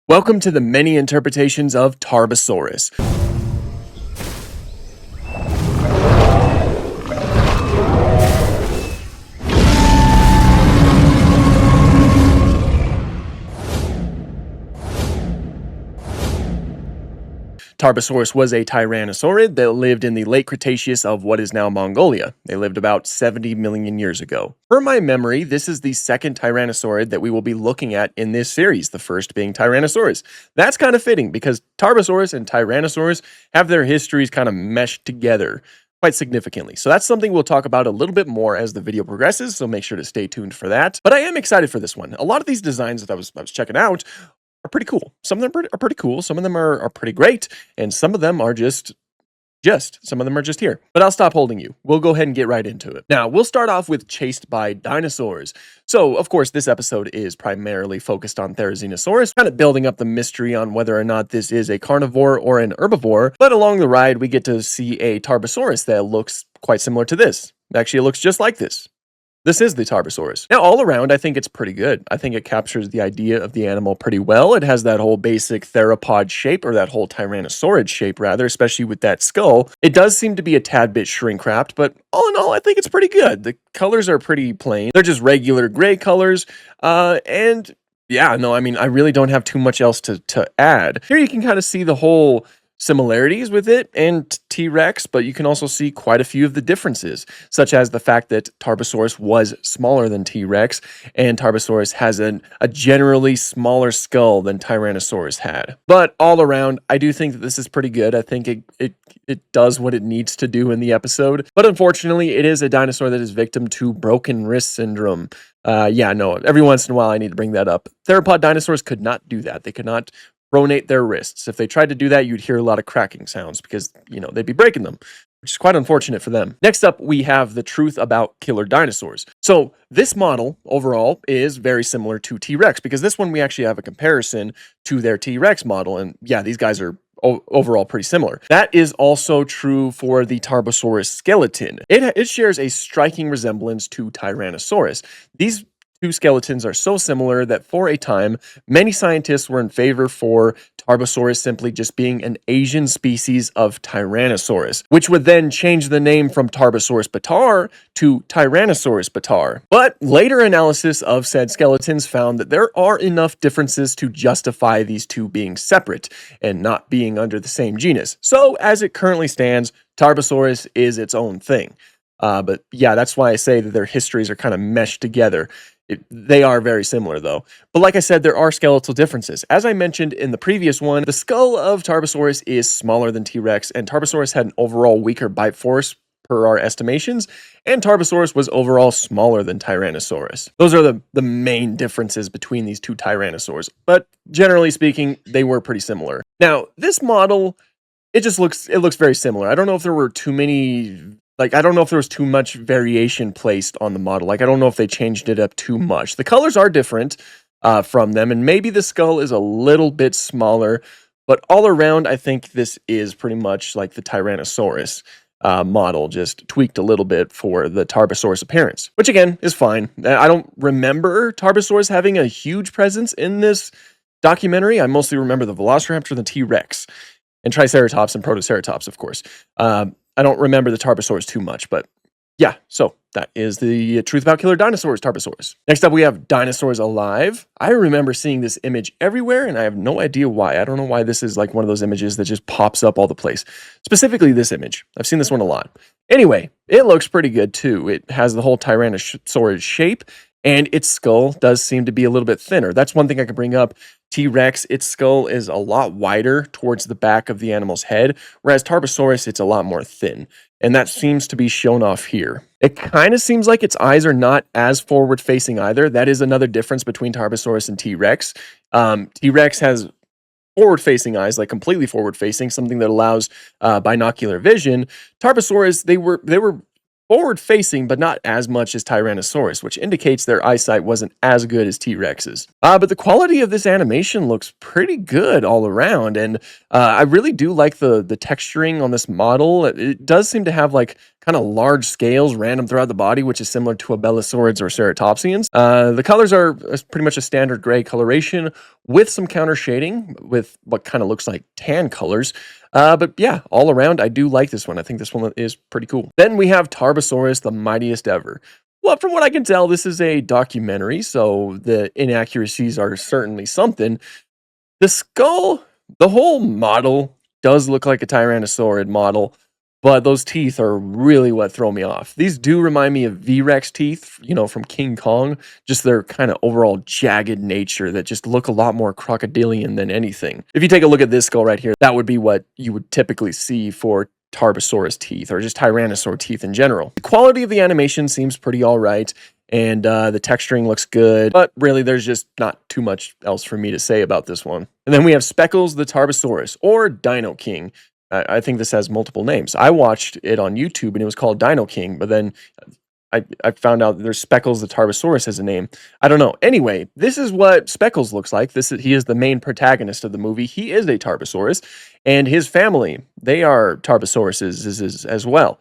Welcome to the many interpretations of Tarbosaurus. Tarbosaurus was a tyrannosaurid that lived in the late Cretaceous of what is now Mongolia. They lived about 70 million years ago. For my memory, this is the second tyrannosaurid that we will be looking at in this series, the first being Tyrannosaurus. That's kind of fitting because Tarbosaurus and Tyrannosaurus have their histories kind of meshed together quite significantly. So that's something we'll talk about a little bit more as the video progresses, so make sure to stay tuned for that. But I am excited for this one. A lot of these designs that I was checking out are pretty cool. Some of them are pretty cool. Some of them are pretty great. And some of them are just some of them are just here. But I'll stop holding you. We'll go ahead and get right into it. Now, we'll start off with chased by dinosaurs. So, of course, this episode is primarily focused on Therizinosaurus, kind of building up the mystery on whether or not this is a carnivore or an herbivore. But along the ride, we get to see a Tarbosaurus that looks quite similar to this. Actually, it looks just like this. This is the Tarbosaurus. Now, all around, I think it's pretty good. I think it captures the idea of the animal pretty well. It has that whole basic theropod shape, or that whole tyrannosaurid shape, rather, especially with that skull. It does seem to be a tad bit shrink-wrapped, but all in all, I think it's pretty good. The colors are pretty plain. They're just regular gray colors, and yeah, no, I mean, I really don't have too much else to add. Here you can kind of see the whole similarities with it and T-Rex, but you can also see quite a few of the differences, such as the fact that Tarbosaurus was smaller than T-Rex, and Tarbosaurus has a generally smaller skull than Tyrannosaurus had. But all around, I do think that this is pretty good. I think it does what it needs to do in the episode, but unfortunately, it is a dinosaur that is victim to broken wrist syndrome. Yeah, no, every once in a while I need to bring that up. Theropod dinosaurs could not do that. They could not pronate their wrists. If they tried to do that, you'd hear a lot of cracking sounds because, you know, they'd be breaking them, which is quite unfortunate for them. Next up, we have the truth about killer dinosaurs. So this model overall is very similar to T-Rex because this one we actually have a comparison to their T-Rex model. And yeah, these guys are overall pretty similar. That is also true for the Tarbosaurus skeleton. It shares a striking resemblance to Tyrannosaurus. These two skeletons are so similar that for a time, many scientists were in favor for Tarbosaurus simply just being an Asian species of Tyrannosaurus, which would then change the name from Tarbosaurus bataar to Tyrannosaurus bataar. But later analysis of said skeletons found that there are enough differences to justify these two being separate and not being under the same genus. So as it currently stands, Tarbosaurus is its own thing. But yeah, that's why I say that their histories are kind of meshed together. They are very similar, though. But like I said, there are skeletal differences. As I mentioned in the previous one, the skull of Tarbosaurus is smaller than T-Rex, and Tarbosaurus had an overall weaker bite force per our estimations, and Tarbosaurus was overall smaller than Tyrannosaurus. Those are the main differences between these two Tyrannosaurs, but generally speaking, they were pretty similar. Now, this model, it looks very similar. I don't know if there were too many... I don't know if there was too much variation placed on the model. I don't know if they changed it up too much. The colors are different from them, and maybe the skull is a little bit smaller, but all around, I think this is pretty much like the Tyrannosaurus model, just tweaked a little bit for the Tarbosaurus appearance, which again is fine. I don't remember Tarbosaurus having a huge presence in this documentary. I mostly remember the Velociraptor and the T-Rex, and Triceratops and Protoceratops, of course. I don't remember the Tarbosaurus too much, but yeah, so that is the truth about killer dinosaurs, Tarbosaurus. Next up, we have dinosaurs alive. I remember seeing this image everywhere, and I have no idea why. I don't know why this is like one of those images that just pops up all the place. Specifically this image. I've seen this one a lot. Anyway, it looks pretty good too. It has the whole Tyrannosaurus shape, and its skull does seem to be a little bit thinner. That's one thing I could bring up. T-Rex, its skull is a lot wider towards the back of the animal's head, whereas Tarbosaurus, it's a lot more thin. And that seems to be shown off here. It kind of seems like its eyes are not as forward-facing either. That is another difference between Tarbosaurus and T-Rex. T-Rex has forward-facing eyes, like completely forward-facing, something that allows binocular vision. Tarbosaurus, they were forward-facing, but not as much as Tyrannosaurus, which indicates their eyesight wasn't as good as T-Rex's. But the quality of this animation looks pretty good all around, and I really do like the texturing on this model. It does seem to have like kind of large scales random throughout the body, which is similar to abelisaurids or ceratopsians. The colors are pretty much a standard gray coloration with some counter shading with what kind of looks like tan colors. But yeah, all around, I do like this one. I think this one is pretty cool. Then we have Tarbosaurus, the mightiest ever. Well, from what I can tell, this is a documentary, so the inaccuracies are certainly something. The skull, the whole model does look like a Tyrannosaurid model, but those teeth are really what throw me off. These do remind me of V-Rex teeth, from King Kong, just their kind of overall jagged nature that just look a lot more crocodilian than anything. If you take a look at this skull right here, that would be what you would typically see for Tarbosaurus teeth or just Tyrannosaur teeth in general. The quality of the animation seems pretty all right, and the texturing looks good, but really there's just not too much else for me to say about this one. And then we have Speckles the Tarbosaurus, or Dino King. I think this has multiple names. I watched it on YouTube and it was called Dino King, but then I found out there's Speckles the Tarbosaurus as a name. I don't know. Anyway, this is what Speckles looks like. He is the main protagonist of the movie. He is a Tarbosaurus, and his family, they are Tarbosauruses as well.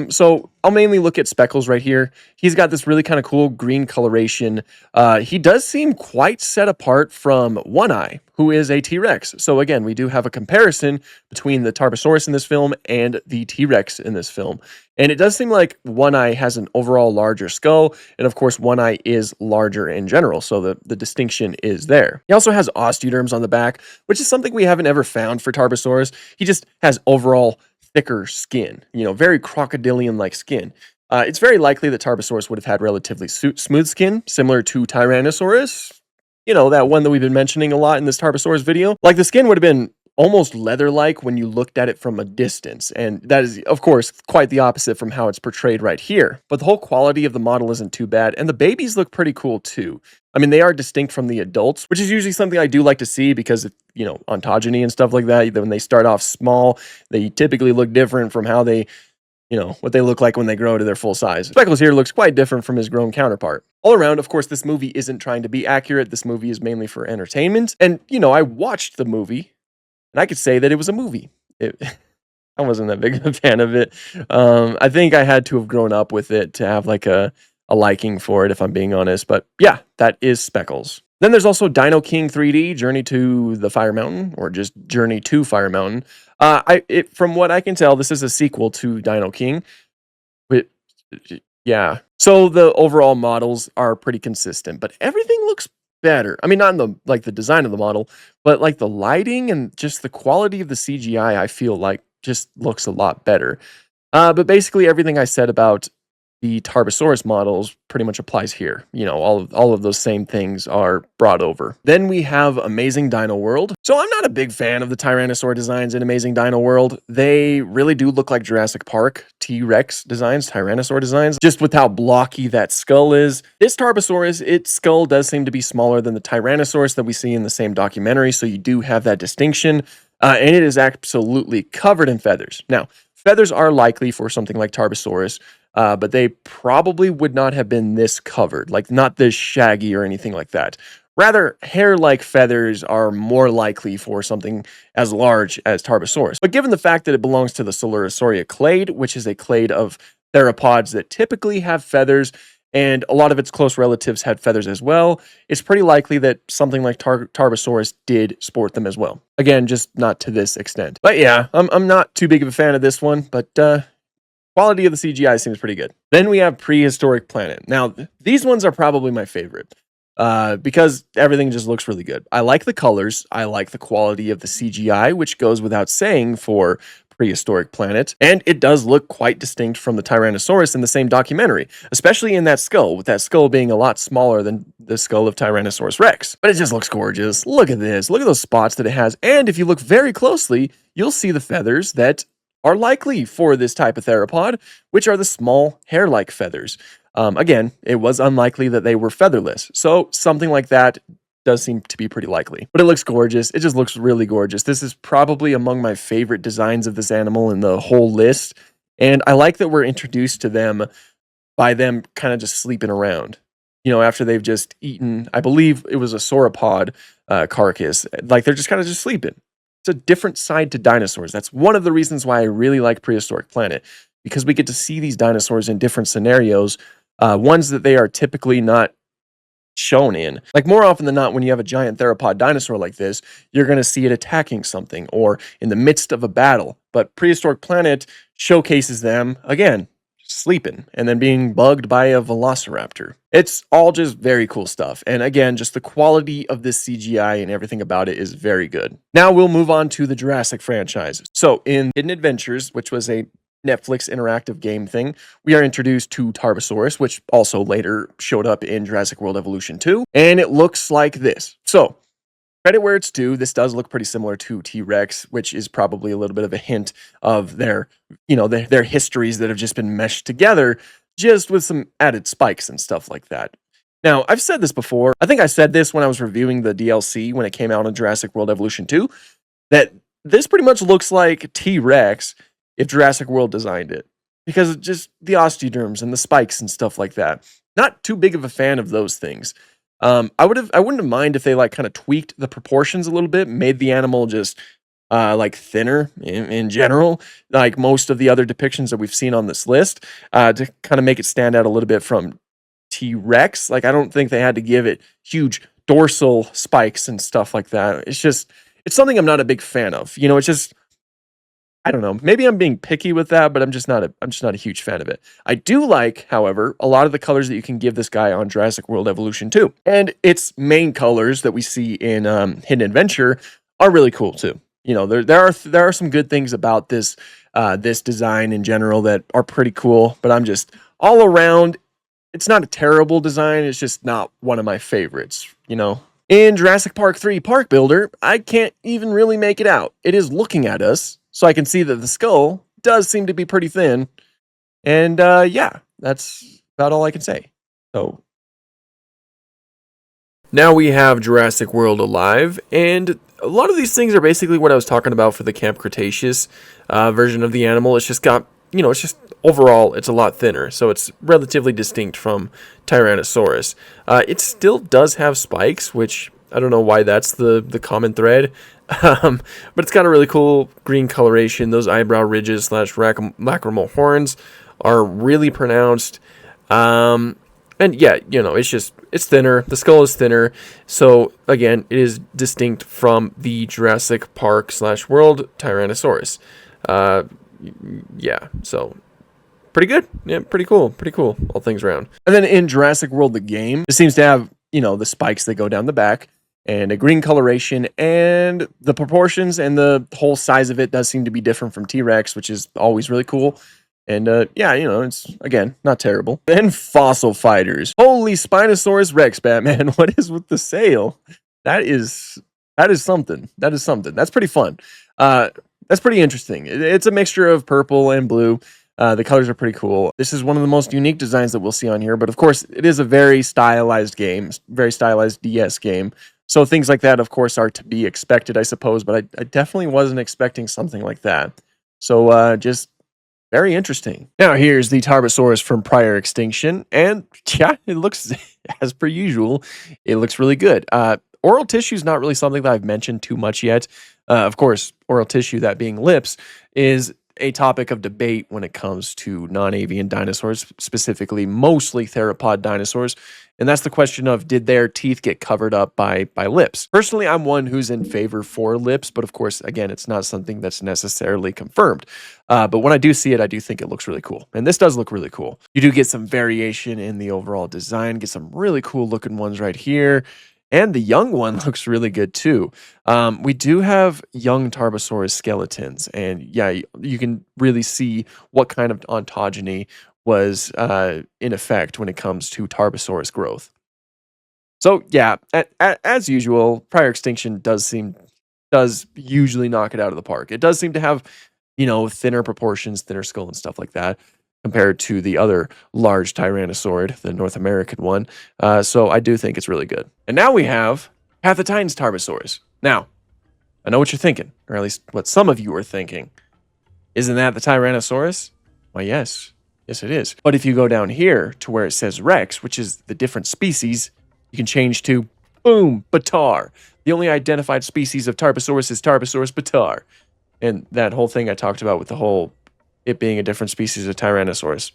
So I'll mainly look at Speckles right here. He's got this really kind of cool green coloration. He does seem quite set apart from One Eye, who is a T-Rex. So again, we do have a comparison between the Tarbosaurus in this film and the T-Rex in this film. And it does seem like One Eye has an overall larger skull, and of course One Eye is larger in general, so the distinction is there. He also has osteoderms on the back, which is something we haven't ever found for Tarbosaurus. He just has overall thicker skin, very crocodilian-like skin. It's very likely that Tarbosaurus would have had relatively smooth skin, similar to Tyrannosaurus, that one that we've been mentioning a lot in this Tarbosaurus video. Like, the skin would have been almost leather-like when you looked at it from a distance, and that is, of course, quite the opposite from how it's portrayed right here. But the whole quality of the model isn't too bad, and the babies look pretty cool too. I mean, they are distinct from the adults, which is usually something I do like to see because, ontogeny and stuff like that, when they start off small, they typically look different from how they, what they look like when they grow to their full size. Speckles here looks quite different from his grown counterpart. All around, of course, this movie isn't trying to be accurate. This movie is mainly for entertainment. And, I watched the movie, and I could say that it was a movie. I wasn't that big of a fan of it. I think I had to have grown up with it to have like a liking for it, if I'm being honest. But yeah, that is Speckles. Then there's also Dino King 3D, Journey to the Fire Mountain, or just Journey to Fire Mountain. From what I can tell, this is a sequel to Dino King. But, yeah. So the overall models are pretty consistent, but everything looks better. I mean, not in the design of the model, but like the lighting and just the quality of the CGI, I feel like just looks a lot better. But basically everything I said about the Tarbosaurus models pretty much applies here. All of those same things are brought over. Then we have Amazing Dino World. So I'm not a big fan of the Tyrannosaur designs in Amazing Dino World. They really do look like Jurassic Park T-Rex designs, Tyrannosaur designs, just with how blocky that skull is. This Tarbosaurus, its skull does seem to be smaller than the Tyrannosaurus that we see in the same documentary, so you do have that distinction. And it is absolutely covered in feathers. Now, feathers are likely for something like Tarbosaurus, but they probably would not have been this covered, like not this shaggy or anything like that. Rather, hair-like feathers are more likely for something as large as Tarbosaurus. But given the fact that it belongs to the Coelurosaurida clade, which is a clade of theropods that typically have feathers, and a lot of its close relatives had feathers as well, it's pretty likely that something like Tarbosaurus did sport them as well. Again, just not to this extent. But yeah, I'm not too big of a fan of this one, but quality of the CGI seems pretty good. Then we have Prehistoric Planet. Now, these ones are probably my favorite because everything just looks really good. I like the colors. I like the quality of the CGI, which goes without saying for Prehistoric Planet, and it does look quite distinct from the Tyrannosaurus in the same documentary, especially in that skull, with that skull being a lot smaller than the skull of Tyrannosaurus Rex. But it just looks gorgeous. Look at this. Look at those spots that it has, and if you look very closely, you'll see the feathers that are likely for this type of theropod, which are the small hair-like feathers. Again, it was unlikely that they were featherless, so something like that does seem to be pretty likely. But it looks gorgeous. It just looks really gorgeous. This is probably among my favorite designs of this animal in the whole list, and I like that we're introduced to them by them kind of just sleeping around. After they've just eaten, I believe it was a sauropod carcass, like they're just kind of just sleeping. It's a different side to dinosaurs. That's one of the reasons why I really like Prehistoric Planet, because we get to see these dinosaurs in different scenarios, ones that they are typically not shown in. Like more often than not, when you have a giant theropod dinosaur like this, you're going to see it attacking something or in the midst of a battle. But Prehistoric Planet showcases them again, sleeping and then being bugged by a velociraptor. It's all just very cool stuff. And again, just the quality of this CGI and everything about it is very good. Now we'll move on to the Jurassic franchise. So in Hidden Adventures, which was a Netflix interactive game thing, we are introduced to Tarbosaurus, which also later showed up in Jurassic World Evolution 2, and it looks like this. So, credit where it's due, this does look pretty similar to T-Rex, which is probably a little bit of a hint of their, their histories that have just been meshed together, just with some added spikes and stuff like that. Now, I've said this before. I think I said this when I was reviewing the DLC when it came out in Jurassic World Evolution 2, that this pretty much looks like T-Rex if Jurassic World designed it, because of just the osteoderms and the spikes and stuff like that. Not too big of a fan of those things. I wouldn't have mind if they like kind of tweaked the proportions a little bit, made the animal just like thinner in general, like most of the other depictions that we've seen on this list, to kind of make it stand out a little bit from T-Rex. Like I don't think they had to give it huge dorsal spikes and stuff like that. It's something I'm not a big fan of. It's just, I don't know. Maybe I'm being picky with that, but I'm just not a huge fan of it. I do like, however, a lot of the colors that you can give this guy on Jurassic World Evolution 2. And its main colors that we see in Hidden Adventure are really cool too. There are some good things about this this design in general that are pretty cool, but I'm just all around, it's not a terrible design, it's just not one of my favorites, In Jurassic Park 3 Park Builder, I can't even really make it out. It is looking at us, so I can see that the skull does seem to be pretty thin. And yeah, that's about all I can say. So now we have Jurassic World Alive, and a lot of these things are basically what I was talking about for the Camp Cretaceous version of the animal. It's just got, it's just overall, it's a lot thinner, so it's relatively distinct from Tyrannosaurus. It still does have spikes, which I don't know why that's the common thread. But it's got a really cool green coloration. Those eyebrow ridges / lacrimal horns are really pronounced. And yeah, it's thinner. The skull is thinner. So again, it is distinct from the Jurassic Park / World Tyrannosaurus. Yeah, so pretty good. Yeah, pretty cool. All things around. And then in Jurassic World, the game, it seems to have, the spikes that go down the back, and a green coloration, and the proportions and the whole size of it does seem to be different from T-Rex, which is always really cool. And yeah, it's, again, not terrible. Then Fossil Fighters. Holy Spinosaurus Rex, Batman. What is with the sail? That is something. That's pretty fun. That's pretty interesting. It's a mixture of purple and blue. The colors are pretty cool. This is one of the most unique designs that we'll see on here, but of course, it is a very stylized game, very stylized DS game. So things like that, of course, are to be expected, I suppose, but I definitely wasn't expecting something like that. So just very interesting. Now here's the Tarbosaurus from prior extinction, and yeah, it looks, as per usual, it looks really good. Oral tissue is not really something that I've mentioned too much yet. Of course, oral tissue, that being lips, is a topic of debate when it comes to non-avian dinosaurs, specifically mostly theropod dinosaurs. And that's the question of, did their teeth get covered up by lips? Personally, I'm one who's in favor for lips, but of course, again, it's not something that's necessarily confirmed. But when I do see it, I do think it looks really cool. And this does look really cool. You do get some variation in the overall design, get some really cool looking ones right here. And the young one looks really good too. We do have young Tarbosaurus skeletons, and yeah, you can really see what kind of ontogeny was in effect when it comes to Tarbosaurus growth. So yeah, as usual, prior extinction does usually knock it out of the park. It does seem to have, thinner proportions, thinner skull and stuff like that, compared to the other large Tyrannosaurid, the North American one. So I do think it's really good. And now we have Pathotines Tarbosaurus. Now, I know what you're thinking, or at least what some of you are thinking. Isn't that the Tyrannosaurus? Why, yes. Yes, it is. But if you go down here to where it says Rex, which is the different species, you can change to, boom, Batar. The only identified species of Tarbosaurus is Tarbosaurus batar. And that whole thing I talked about with the whole it being a different species of Tyrannosaurus.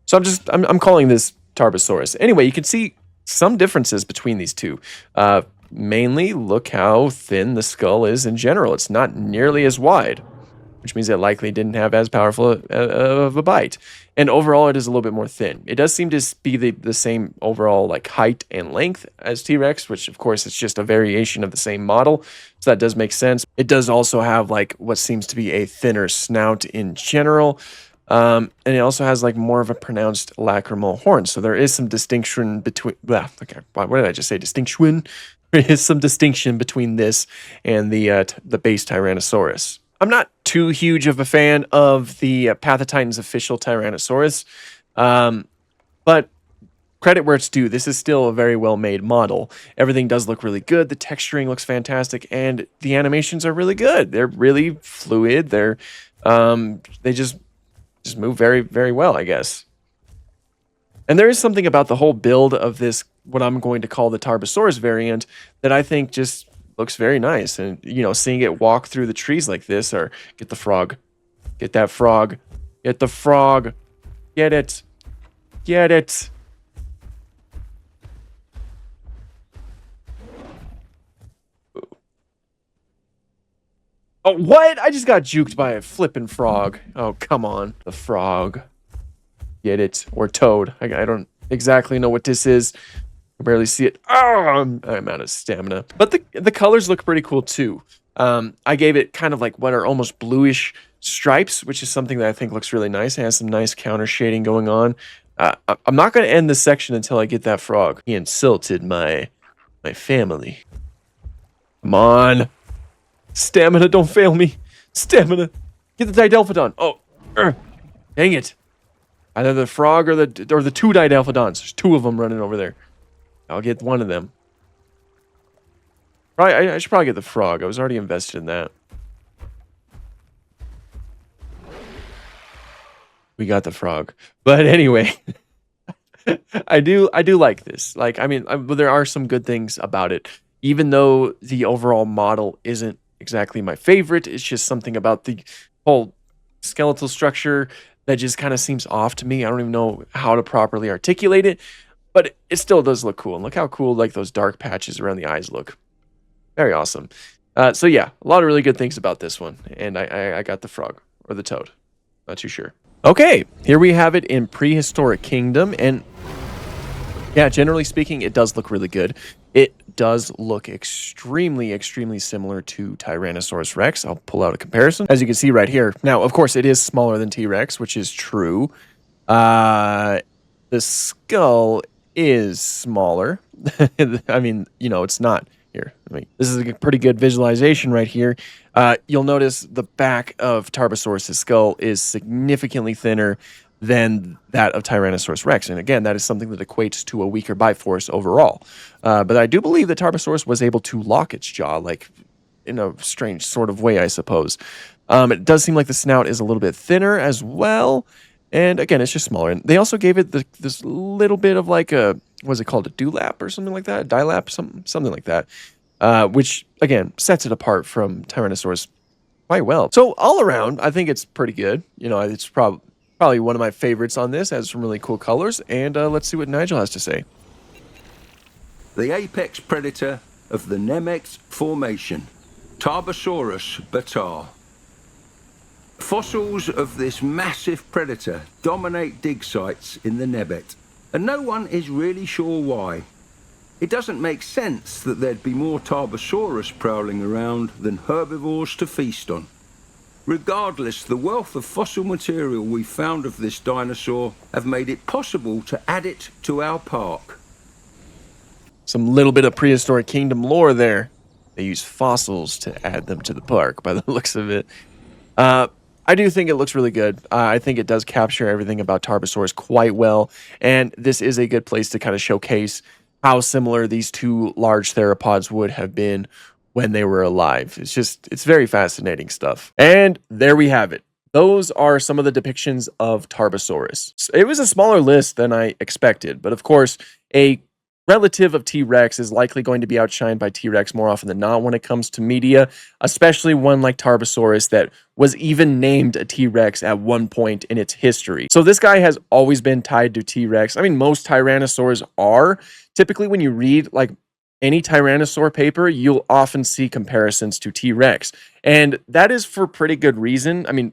So I'm calling this Tarbosaurus. Anyway, you can see some differences between these two. Mainly, look how thin the skull is in general. It's not nearly as wide, which means it likely didn't have as powerful of a bite. And overall, it is a little bit more thin. It does seem to be the same overall like height and length as T-Rex, which of course it's just a variation of the same model. So that does make sense. It does also have like what seems to be a thinner snout in general. And it also has like more of a pronounced lacrimal horn. So there is some distinction between, okay, what did I just say? Distinction? There is some distinction between this and the base Tyrannosaurus. I'm not too huge of a fan of the Path of Titans official Tyrannosaurus, but credit where it's due. This is still a very well-made model. Everything does look really good. The texturing looks fantastic, and the animations are really good. They're really fluid. They just move very, very well, I guess. And there is something about the whole build of this, what I'm going to call the Tarbosaurus variant, that I think just looks very nice. And, you know, seeing it walk through the trees like this, or get the frog, get that frog, get the frog, get it, get it. Oh, what? I just got juked by a flippin' frog. Oh, come on. The frog. Get it? Or toad. I don't exactly know what this is. I barely see it. Oh, I'm out of stamina. But the colors look pretty cool too. I gave it kind of like what are almost bluish stripes, which is something that I think looks really nice. It has some nice counter shading going on. I'm not going to end this section until I get that frog. He insulted my family. Come on. Stamina, don't fail me. Stamina. Get the Didelphodon. Oh, dang it. Either the frog or the two Didelphodons. There's two of them running over there. I'll get one of them. I should probably get the frog. I was already invested in that. We got the frog. But anyway, I do like this. Like, I mean, there are some good things about it. Even though the overall model isn't exactly my favorite, it's just something about the whole skeletal structure that just kind of seems off to me. I don't even know how to properly articulate it, but it still does look cool. And look how cool like those dark patches around the eyes look. Very awesome. So yeah, a lot of really good things about this one. And I got the frog or the toad. Not too sure. Okay, here we have it in Prehistoric Kingdom. And yeah, generally speaking, it does look really good. It does look extremely, extremely similar to Tyrannosaurus Rex. I'll pull out a comparison. As you can see right here. Now, of course, it is smaller than T-Rex, which is true. The skull is smaller. I mean, you know, it's not. Here, this is a pretty good visualization right here. You'll notice the back of Tarbosaurus' skull is significantly thinner than that of Tyrannosaurus Rex. And again, that is something that equates to a weaker bite force overall. But I do believe that Tarbosaurus was able to lock its jaw, like in a strange sort of way, I suppose. It does seem like the snout is a little bit thinner as well. And again, it's just smaller. And they also gave it this little bit of like a, what is it called? A dewlap or something like that? A dilap? Something like that. Which, again, sets it apart from Tyrannosaurus quite well. So all around, I think it's pretty good. You know, it's probably one of my favorites on this. It has some really cool colors. And let's see what Nigel has to say. The apex predator of the Nemex Formation, Tarbosaurus batar. Fossils of this massive predator dominate dig sites in the Nebet, and no one is really sure why. It doesn't make sense that there'd be more Tarbosaurus prowling around than herbivores to feast on. Regardless, the wealth of fossil material we found of this dinosaur have made it possible to add it to our park. Some little bit of Prehistoric Kingdom lore there. They use fossils to add them to the park by the looks of it. I do think it looks really good. I think it does capture everything about Tarbosaurus quite well. And this is a good place to kind of showcase how similar these two large theropods would have been when they were alive. It's very fascinating stuff. And there we have it. Those are some of the depictions of Tarbosaurus. It was a smaller list than I expected, but of course, a relative of T-Rex is likely going to be outshined by T-Rex more often than not when it comes to media, especially one like Tarbosaurus that was even named a T-Rex at one point in its history. So this guy has always been tied to T-Rex. I mean, most Tyrannosaurs are. Typically, when you read like any Tyrannosaur paper, you'll often see comparisons to T-Rex. And that is for pretty good reason. I mean,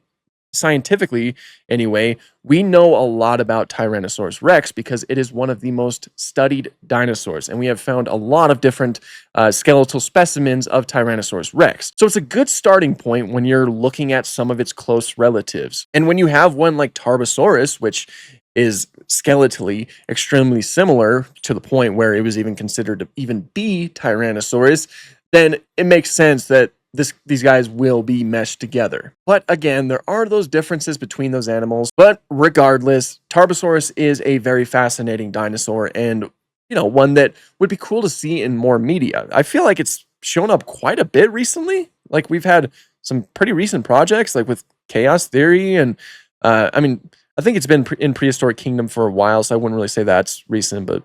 scientifically anyway, we know a lot about Tyrannosaurus rex because it is one of the most studied dinosaurs, and we have found a lot of different skeletal specimens of Tyrannosaurus rex. So it's a good starting point when you're looking at some of its close relatives. And when you have one like Tarbosaurus, which is skeletally extremely similar to the point where it was even considered to even be Tyrannosaurus, then it makes sense that these guys will be meshed together. But again, there are those differences between those animals. But regardless, Tarbosaurus is a very fascinating dinosaur and, one that would be cool to see in more media. I feel like it's shown up quite a bit recently. Like we've had some pretty recent projects like with Chaos Theory and I mean, I think it's been in Prehistoric Kingdom for a while, so I wouldn't really say that's recent, but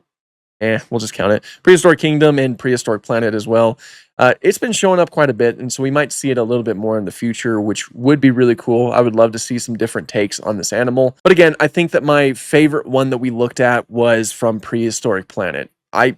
we'll just count it. Prehistoric Kingdom and Prehistoric Planet as well. It's been showing up quite a bit, and so we might see it a little bit more in the future, which would be really cool. I would love to see some different takes on this animal. But again, I think that my favorite one that we looked at was from Prehistoric Planet.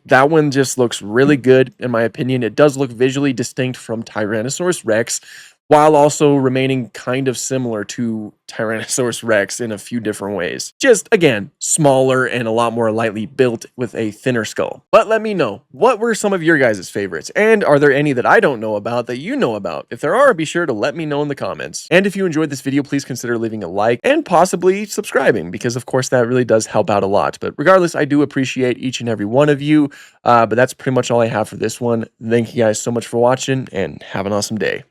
That one just looks really good, in my opinion. It does look visually distinct from Tyrannosaurus Rex, while also remaining kind of similar to Tyrannosaurus Rex in a few different ways. Just, again, smaller and a lot more lightly built with a thinner skull. But let me know, what were some of your guys' favorites? And are there any that I don't know about that you know about? If there are, be sure to let me know in the comments. And if you enjoyed this video, please consider leaving a like and possibly subscribing, because of course that really does help out a lot. But regardless, I do appreciate each and every one of you. But that's pretty much all I have for this one. Thank you guys so much for watching, and have an awesome day.